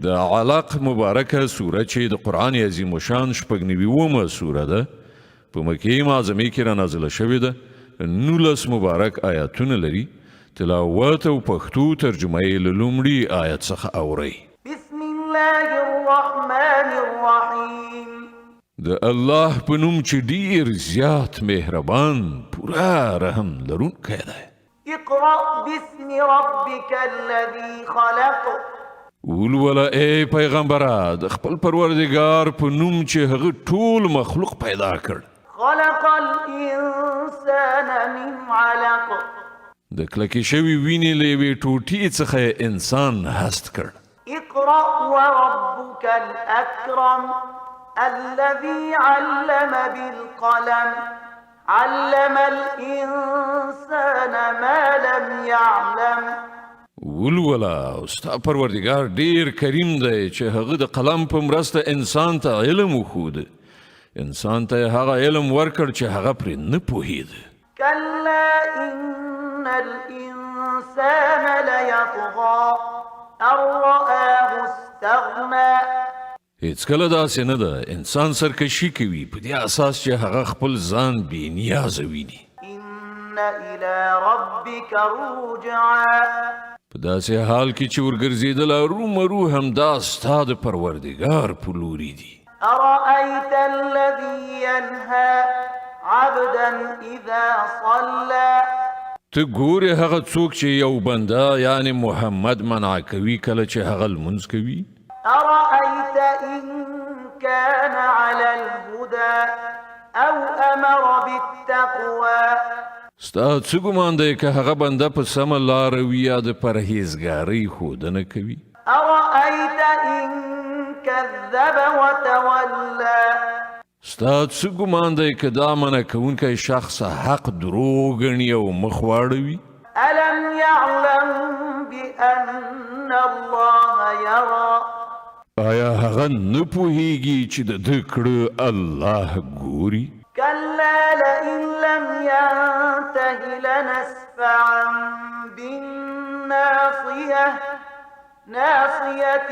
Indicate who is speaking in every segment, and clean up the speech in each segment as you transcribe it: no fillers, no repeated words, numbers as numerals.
Speaker 1: د علق مبارکه سوره چې د قرآن عظیم الشان شپږ سوره ده په مکې معظمې کې را نازله شوې ده 19 مبارک آیاتونه لري تلاوت او پښتو ترجمه یې له لومړي آیت څخه اورئ
Speaker 2: بسم الله الرحمن الرحیم
Speaker 1: د الله په نوم چې ډیر زیات مهربان پورا رحم لرونکی دی
Speaker 2: اقرأ باسم ربك الذي خلق
Speaker 1: ولوله ای پیغمبره د خپل پروردګار په نوم چې هغه ټول مخلوق پیدا کړ
Speaker 2: خلق الإنسان من علق
Speaker 1: د کلکې شوي وینې له یوې ټوټې څخه انسان هست کړ
Speaker 2: اقرأ وربك الأكرم الذي علم بالقلم علم الإنسان ما لم يعلم
Speaker 1: ولوله ستا پروردګار ډیر کریم دی چې هغه د قلم په مرسته انسان ته علم وښود انسان ته هغه علم ورکړ چې هغه پرې نه پوهید
Speaker 2: كلا إن الإنسان ليطغى أن رآه استغنى
Speaker 1: هیڅکله داسې نه ده انسان سرکشي کوي په دې اساس چې هغه خپل ځان بې نیازه ویني
Speaker 2: إن إلى ربك رجعا
Speaker 1: په داسې حال کې چې ورګرځېدل ارومرو همدا ستا د پروردګار په لوري دي
Speaker 2: أرأيت الذي ينهى عبدا إذا صلى
Speaker 1: ته ګورې هغه څوک چې یو بنده یعنی محمد منع کوي کله چې هغه لمونځ کوي
Speaker 2: أرأيت إن كان على الهدى أو أمر بالتقوى
Speaker 1: ستا څه ګمان دی که هغه بنده په سمه لاره وي یا د پرهیزګارۍ ښودنه کوي
Speaker 2: أرأيت إن كذب وتولى
Speaker 1: ستا څه ګمان دی که دا منع کوونکی شخص حق دروغ ګڼي او مخ واړوي
Speaker 2: ألم يعلم بأن الله يرى
Speaker 1: آیا هغه نه پوهیږي چې د ده کړه الله ګوري
Speaker 2: كلا لئن لم ينته لنسفعا بالناصية ناصية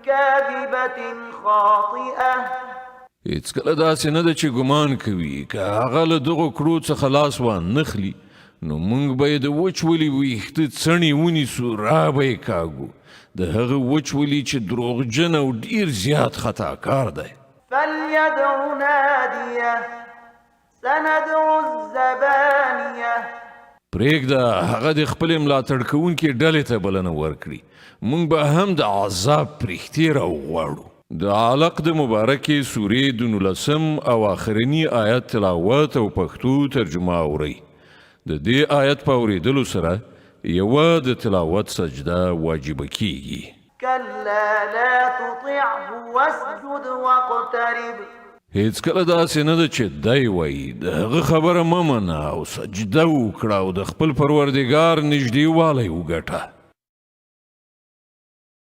Speaker 2: كاذبة خاطئة
Speaker 1: هیڅکله داسې نه ده چې ګمان کوي که هغه له دغو کړو څخه لاس وانخلي نو موږ به یې د وچولي ویښته څڼې ونیسو را به یې کاږو د هغه وچولي چې دروغجن او ډیر زیات خطاکار دی
Speaker 2: فليدع ناديه سندع الزبانية
Speaker 1: پرېږده هغه د خپلې ملاتړ کوونکې ډلې ته بلنه ورکړي موږ به هم د عذاب پرښتې راوغواړو د علق د مبارکې سورې د 19 او آخرني آیت تلاوت او پښتو ترجمه اورئ د دې آیت په اورېدلو سره یوه د تلاوت سجده واجبه کیږي
Speaker 2: كلا لا تطعه واسجد واقترب
Speaker 1: هیڅکله داسې نه ده چې دی وایي د هغه خبره مه منه او سجده وکړه او د خپل پروردګار نږدېوالی وګټه